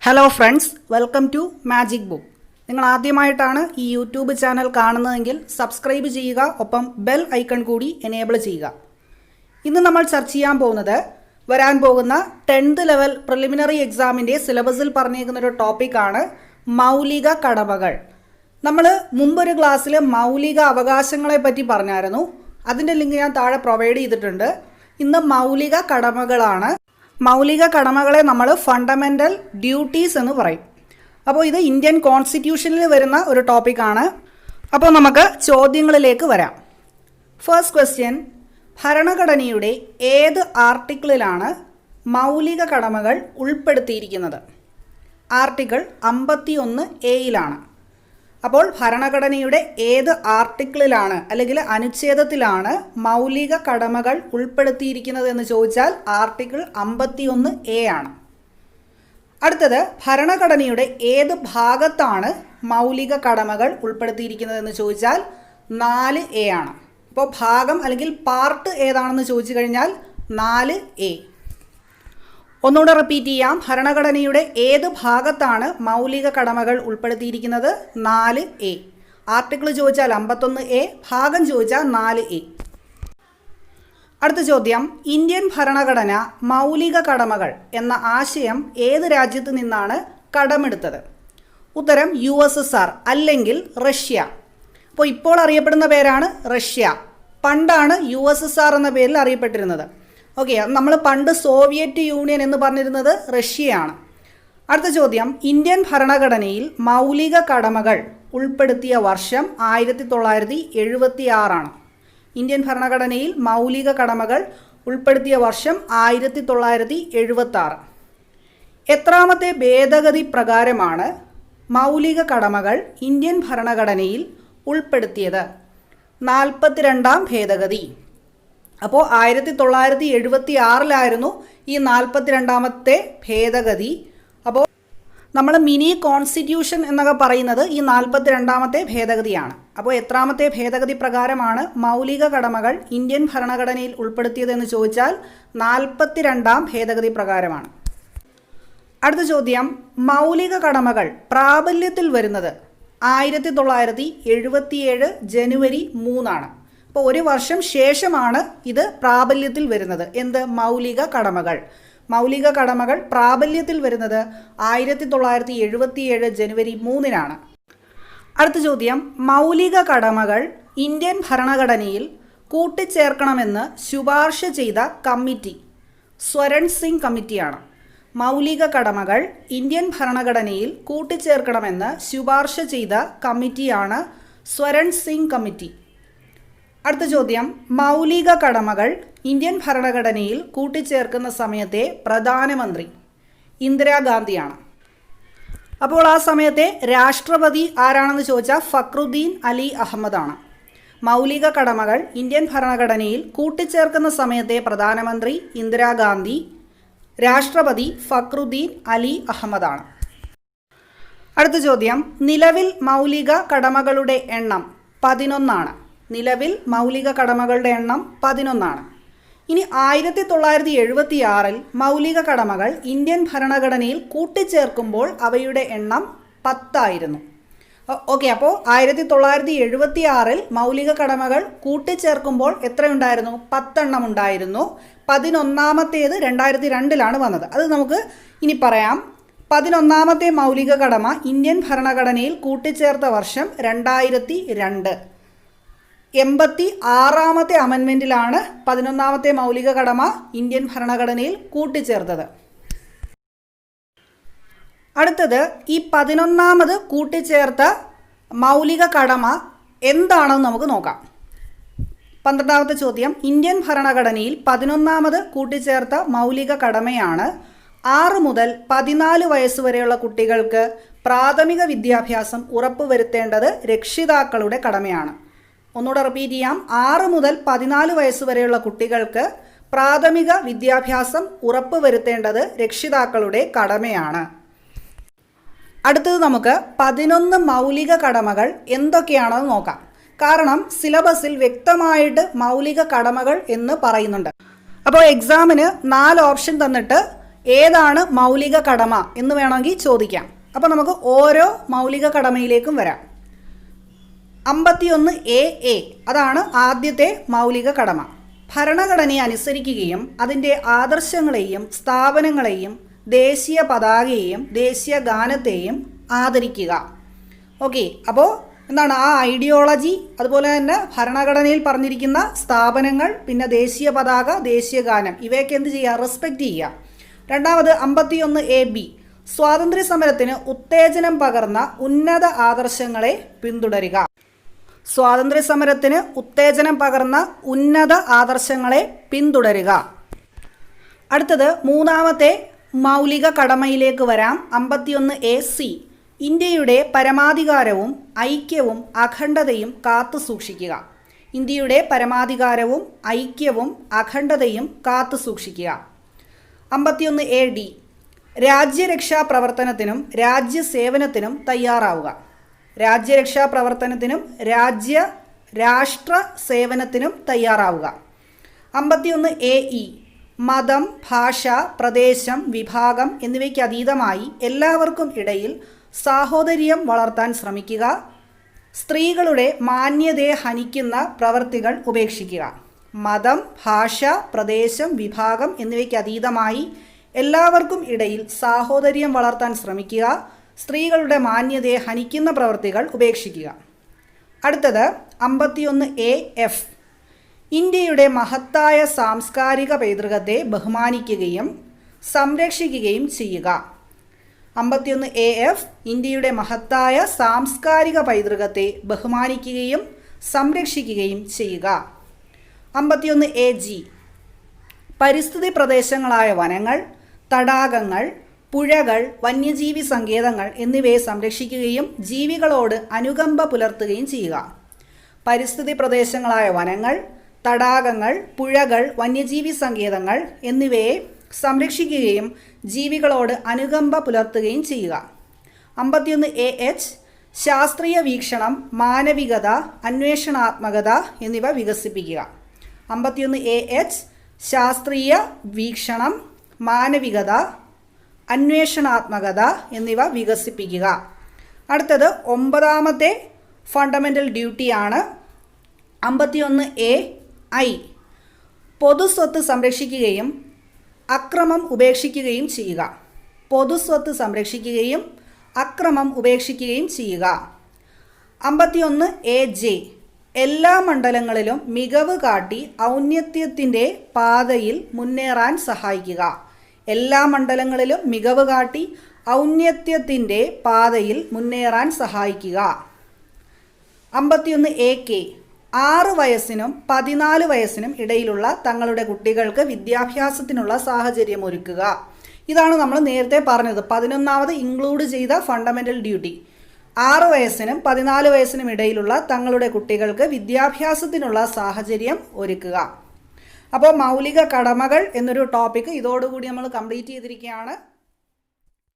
Hello friends, welcome to magic book. നിങ്ങൾ ആദ്യമായിട്ടാണ് ഈ യൂട്യൂബ് ചാനൽ കാണുന്നതെങ്കിൽ സബ്സ്ക്രൈബ് ചെയ്യുക, ഒപ്പം ബെൽ ഐക്കൺ കൂടി എനേബിൾ ചെയ്യുക. ഇന്ന് നമ്മൾ ചർച്ച ചെയ്യാൻ പോകുന്നത് വരാൻ പോകുന്ന 10th ലെവൽ പ്രിലിമിനറി എക്സാമിൻ്റെ സിലബസിൽ പറഞ്ഞേക്കുന്നൊരു ടോപ്പിക്കാണ് മൗലിക കടമകൾ. നമ്മൾ മുമ്പൊരു ക്ലാസ്സിൽ മൗലിക അവകാശങ്ങളെ പറ്റി പറഞ്ഞായിരുന്നു. അതിൻ്റെ ലിങ്ക് ഞാൻ താഴെ പ്രൊവൈഡ് ചെയ്തിട്ടുണ്ട്. ഇന്ന് മൗലിക കടമകളാണ്. മൗലിക കടമകളെ നമ്മൾ ഫണ്ടമെൻ്റൽ ഡ്യൂട്ടീസ് എന്ന് പറയും. അപ്പോൾ ഇത് ഇന്ത്യൻ കോൺസ്റ്റിറ്റ്യൂഷനിൽ വരുന്ന ഒരു ടോപ്പിക്കാണ്. അപ്പോൾ നമുക്ക് ചോദ്യങ്ങളിലേക്ക് വരാം. ഫസ്റ്റ് ക്വസ്റ്റ്യൻ, ഭരണഘടനയുടെ ഏത് ആർട്ടിക്കിളിലാണ് മൗലിക കടമകൾ ഉൾപ്പെടുത്തിയിരിക്കുന്നത്? ആർട്ടിക്കിൾ 51A അപ്പോൾ ഭരണഘടനയുടെ ഏത് ആർട്ടിക്കിളിലാണ് അല്ലെങ്കിൽ അനുച്ഛേദത്തിലാണ് മൗലിക കടമകൾ ഉൾപ്പെടുത്തിയിരിക്കുന്നത് എന്ന് ചോദിച്ചാൽ ആർട്ടിക്കിൾ 51A ആണ്. അടുത്തത്, ഭരണഘടനയുടെ ഏത് ഭാഗത്താണ് മൗലിക കടമകൾ ഉൾപ്പെടുത്തിയിരിക്കുന്നത് എന്ന് ചോദിച്ചാൽ 4A ആണ്. അപ്പോൾ ഭാഗം അല്ലെങ്കിൽ പാർട്ട് ഏതാണെന്ന് ചോദിച്ചു കഴിഞ്ഞാൽ 4A. ഒന്നുകൂടെ റിപ്പീറ്റ് ചെയ്യാം. ഭരണഘടനയുടെ ഏത് ഭാഗത്താണ് മൗലിക കടമകൾ ഉൾപ്പെടുത്തിയിരിക്കുന്നത്? 4A. ആർട്ടിക്കിൾ ചോദിച്ചാൽ 51A, ഭാഗം ചോദിച്ചാൽ 4A. അടുത്ത ചോദ്യം, ഇന്ത്യൻ ഭരണഘടന മൗലിക കടമകൾ എന്ന ആശയം ഏത് രാജ്യത്ത് നിന്നാണ് കടമെടുത്തത്? ഉത്തരം USSR അല്ലെങ്കിൽ റഷ്യ. അപ്പോൾ ഇപ്പോൾ അറിയപ്പെടുന്ന പേരാണ് റഷ്യ. പണ്ടാണ് USSR എന്ന പേരിൽ അറിയപ്പെട്ടിരുന്നത്. ഓക്കെ, നമ്മൾ പണ്ട് സോവിയറ്റ് യൂണിയൻ എന്ന് പറഞ്ഞിരുന്നത് റഷ്യയാണ്. അടുത്ത ചോദ്യം, ഇന്ത്യൻ ഭരണഘടനയിൽ മൗലിക കടമകൾ ഉൾപ്പെടുത്തിയ വർഷം 1976 ആണ്. ഇന്ത്യൻ ഭരണഘടനയിൽ മൗലിക കടമകൾ ഉൾപ്പെടുത്തിയ വർഷം 1976. എത്രാമത്തെ ഭേദഗതി പ്രകാരമാണ് മൗലിക കടമകൾ ഇന്ത്യൻ ഭരണഘടനയിൽ ഉൾപ്പെടുത്തിയത്? 42ാം ഭേദഗതി. അപ്പോൾ 1976 ഈ 42ാമത്തെ ഭേദഗതി. അപ്പോൾ നമ്മൾ മിനി കോൺസ്റ്റിറ്റ്യൂഷൻ എന്നൊക്കെ പറയുന്നത് ഈ 42ാമത്തെ ഭേദഗതിയാണ്. അപ്പോൾ എത്രാമത്തെ ഭേദഗതി പ്രകാരമാണ് മൗലിക കടമകൾ ഇന്ത്യൻ ഭരണഘടനയിൽ ഉൾപ്പെടുത്തിയതെന്ന് ചോദിച്ചാൽ 42ാം ഭേദഗതി പ്രകാരമാണ്. അടുത്ത ചോദ്യം, മൗലിക കടമകൾ പ്രാബല്യത്തിൽ വരുന്നത് 1977 ജനുവരി 3 അപ്പോൾ ഒരു വർഷം ശേഷമാണ് ഇത് പ്രാബല്യത്തിൽ വരുന്നത്. എന്ത്? മൗലിക കടമകൾ. മൗലിക കടമകൾ പ്രാബല്യത്തിൽ വരുന്നത് 1977 ജനുവരി 3 അടുത്ത ചോദ്യം, മൗലിക കടമകൾ ഇന്ത്യൻ ഭരണഘടനയിൽ കൂട്ടിച്ചേർക്കണമെന്ന് ശുപാർശ ചെയ്ത കമ്മിറ്റി സ്വരൺ സിംഗ് കമ്മിറ്റിയാണ്. മൗലിക കടമകൾ ഇന്ത്യൻ ഭരണഘടനയിൽ കൂട്ടിച്ചേർക്കണമെന്ന് ശുപാർശ ചെയ്ത കമ്മിറ്റിയാണ് സ്വരൺ സിംഗ് കമ്മിറ്റി. അടുത്ത ചോദ്യം, മൗലിക കടമകൾ ഇന്ത്യൻ ഭരണഘടനയിൽ കൂട്ടിച്ചേർക്കുന്ന സമയത്തെ പ്രധാനമന്ത്രി ഇന്ദിരാഗാന്ധിയാണ്. അപ്പോൾ ആ സമയത്തെ രാഷ്ട്രപതി ആരാണെന്ന് ചോദിച്ചാൽ ഫക്രുദ്ദീൻ അലി അഹമ്മദാണ്. മൗലിക കടമകൾ ഇന്ത്യൻ ഭരണഘടനയിൽ കൂട്ടിച്ചേർക്കുന്ന സമയത്തെ പ്രധാനമന്ത്രി ഇന്ദിരാഗാന്ധി, രാഷ്ട്രപതി ഫക്രുദ്ദീൻ അലി അഹമ്മദാണ്. അടുത്ത ചോദ്യം, നിലവിൽ മൗലിക കടമകളുടെ എണ്ണം 11. നിലവിൽ മൗലിക കടമകളുടെ എണ്ണം 11. ഇനി 1976 മൗലിക കടമകൾ ഇന്ത്യൻ ഭരണഘടനയിൽ കൂട്ടിച്ചേർക്കുമ്പോൾ അവയുടെ എണ്ണം 10 ഓക്കെ, അപ്പോൾ 1976 മൗലിക കടമകൾ കൂട്ടിച്ചേർക്കുമ്പോൾ എത്രയുണ്ടായിരുന്നു? 10 ഉണ്ടായിരുന്നു. 11ാമത്തേത് 2002 വന്നത്. അത് നമുക്ക് ഇനി പറയാം. 11ാമത്തെ മൗലിക കടമ ഇന്ത്യൻ ഭരണഘടനയിൽ കൂട്ടിച്ചേർത്ത വർഷം 2002. 86ാമത്തെ അമെൻമെൻറ്റിലാണ് 11ാമത്തെ മൗലിക കടമ ഇന്ത്യൻ ഭരണഘടനയിൽ കൂട്ടിച്ചേർത്തത്. അടുത്തത്, ഈ 11ാമത് കൂട്ടിച്ചേർത്ത മൗലിക കടമ എന്താണെന്ന് നമുക്ക് നോക്കാം. 12ാമത്തെ ചോദ്യം, ഇന്ത്യൻ ഭരണഘടനയിൽ 11ാമത് കൂട്ടിച്ചേർത്ത മൗലിക കടമയാണ് 6 മുതൽ 14 വയസ്സ് വരെയുള്ള കുട്ടികൾക്ക് പ്രാഥമിക വിദ്യാഭ്യാസം ഉറപ്പുവരുത്തേണ്ടത് രക്ഷിതാക്കളുടെ കടമയാണ്. ഒന്നുകൂടെ റിപ്പീറ്റ് ചെയ്യാം. 6 മുതൽ 14 വയസ്സ് വരെയുള്ള കുട്ടികൾക്ക് പ്രാഥമിക വിദ്യാഭ്യാസം ഉറപ്പുവരുത്തേണ്ടത് രക്ഷിതാക്കളുടെ കടമയാണ്. അടുത്തത് നമുക്ക് 11 മൗലിക കടമകൾ എന്തൊക്കെയാണെന്ന് നോക്കാം. കാരണം സിലബസിൽ വ്യക്തമായിട്ട് മൗലിക കടമകൾ എന്ന് പറയുന്നുണ്ട്. അപ്പോൾ എക്സാമിന് 4 ഓപ്ഷൻ തന്നിട്ട് ഏതാണ് മൗലിക കടമ എന്ന് വേണമെങ്കിൽ ചോദിക്കാം. അപ്പോൾ നമുക്ക് ഓരോ മൗലിക കടമയിലേക്കും വരാം. 51A അതാണ് ആദ്യത്തെ മൗലിക കടമ. ഭരണഘടനയെ അനുസരിക്കുകയും അതിൻ്റെ ആദർശങ്ങളെയും സ്ഥാപനങ്ങളെയും ദേശീയ പതാകയെയും ദേശീയ ഗാനത്തെയും ആദരിക്കുക. ഓക്കെ, അപ്പോൾ എന്താണ് ആ ഐഡിയോളജി, അതുപോലെ തന്നെ ഭരണഘടനയിൽ പറഞ്ഞിരിക്കുന്ന സ്ഥാപനങ്ങൾ, പിന്നെ ദേശീയ പതാക, ദേശീയ ഗാനം, ഇവയൊക്കെ എന്ത് ചെയ്യുക? റെസ്പെക്റ്റ് ചെയ്യുക. രണ്ടാമത് 51AB സ്വാതന്ത്ര്യ സമരത്തിന് ഉത്തേജനം പകർന്ന ഉന്നത ആദർശങ്ങളെ പിന്തുടരുക. സ്വാതന്ത്ര്യ സമരത്തിന് ഉത്തേജനം പകർന്ന ഉന്നത ആദർശങ്ങളെ പിന്തുടരുക. അടുത്തത് മൂന്നാമത്തെ മൗലിക കടമയിലേക്ക് വരാം. 51AC ഇന്ത്യയുടെ പരമാധികാരവും ഐക്യവും അഖണ്ഡതയും കാത്തു സൂക്ഷിക്കുക. ഇന്ത്യയുടെ പരമാധികാരവും ഐക്യവും അഖണ്ഡതയും കാത്തു സൂക്ഷിക്കുക. 51AD രാജ്യരക്ഷാ പ്രവർത്തനത്തിനും രാജ്യസേവനത്തിനും തയ്യാറാവുക. രാജ്യരക്ഷാ പ്രവർത്തനത്തിനും രാഷ്ട്ര സേവനത്തിനും തയ്യാറാവുക. 51AE മതം, ഭാഷ, പ്രദേശം, വിഭാഗം എന്നിവയ്ക്ക് അതീതമായി എല്ലാവർക്കും ഇടയിൽ സാഹോദര്യം വളർത്താൻ ശ്രമിക്കുക. സ്ത്രീകളുടെ മാന്യതയെ ഹനിക്കുന്ന പ്രവൃത്തികൾ ഉപേക്ഷിക്കുക. മതം, ഭാഷ, പ്രദേശം, വിഭാഗം എന്നിവയ്ക്ക് അതീതമായി എല്ലാവർക്കും ഇടയിൽ സാഹോദര്യം വളർത്താൻ ശ്രമിക്കുക. സ്ത്രീകളുടെ മാന്യതയെ ഹനിക്കുന്ന പ്രവൃത്തികൾ ഉപേക്ഷിക്കുക. അടുത്തത് 51AF ഇന്ത്യയുടെ മഹത്തായ സാംസ്കാരിക പൈതൃകത്തെ ബഹുമാനിക്കുകയും സംരക്ഷിക്കുകയും ചെയ്യുക. 51AF ഇന്ത്യയുടെ മഹത്തായ സാംസ്കാരിക പൈതൃകത്തെ ബഹുമാനിക്കുകയും സംരക്ഷിക്കുകയും ചെയ്യുക. 51AG പരിസ്ഥിതി പ്രദേശങ്ങളായ വനങ്ങൾ, തടാകങ്ങൾ, പുഴകൾ, വന്യജീവി സങ്കേതങ്ങൾ എന്നിവയെ സംരക്ഷിക്കുകയും ജീവികളോട് അനുകമ്പ പുലർത്തുകയും ചെയ്യുക. പരിസ്ഥിതി പ്രദേശങ്ങളായ വനങ്ങൾ, തടാകങ്ങൾ, പുഴകൾ, വന്യജീവി സങ്കേതങ്ങൾ എന്നിവയെ സംരക്ഷിക്കുകയും ജീവികളോട് അനുകമ്പ പുലർത്തുകയും ചെയ്യുക. 51AH ശാസ്ത്രീയ വീക്ഷണം, മാനവികത, അന്വേഷണാത്മകത എന്നിവ വികസിപ്പിക്കുക. 51AH ശാസ്ത്രീയ വീക്ഷണം, മാനവികത, അന്വേഷണാത്മകത എന്നിവ വികസിപ്പിക്കുക. അടുത്തത് 9ാമത്തെ ഫണ്ടമെൻ്റൽ ഡ്യൂട്ടിയാണ് 51AI പൊതുസ്വത്ത് സംരക്ഷിക്കുകയും അക്രമം ഉപേക്ഷിക്കുകയും ചെയ്യുക. പൊതുസ്വത്ത് സംരക്ഷിക്കുകയും അക്രമം ഉപേക്ഷിക്കുകയും ചെയ്യുക. 51AJ എല്ലാ മണ്ഡലങ്ങളിലും മികവ് കാട്ടി ഔന്നത്യത്തിൻ്റെ പാതയിൽ മുന്നേറാൻ സഹായിക്കുക. എല്ലാ മണ്ഡലങ്ങളിലും മികവ് കാട്ടി ഔന്നത്യത്തിൻ്റെ പാതയിൽ മുന്നേറാൻ സഹായിക്കുക. 51AK 6 വയസ്സിനും 14 വയസ്സിനും ഇടയിലുള്ള തങ്ങളുടെ കുട്ടികൾക്ക് വിദ്യാഭ്യാസത്തിനുള്ള സാഹചര്യം ഒരുക്കുക. ഇതാണ് നമ്മൾ നേരത്തെ പറഞ്ഞത് 11ാമത് ഇൻക്ലൂഡ് ചെയ്ത ഫണ്ടമെൻ്റൽ ഡ്യൂട്ടി. 6 വയസ്സിനും 14 വയസ്സിനും ഇടയിലുള്ള തങ്ങളുടെ കുട്ടികൾക്ക് വിദ്യാഭ്യാസത്തിനുള്ള സാഹചര്യം ഒരുക്കുക. അപ്പോൾ മൗലിക കടമകൾ എന്നൊരു ടോപ്പിക്ക് ഇതോടുകൂടി നമ്മൾ കംപ്ലീറ്റ് ചെയ്തിരിക്കുകയാണ്.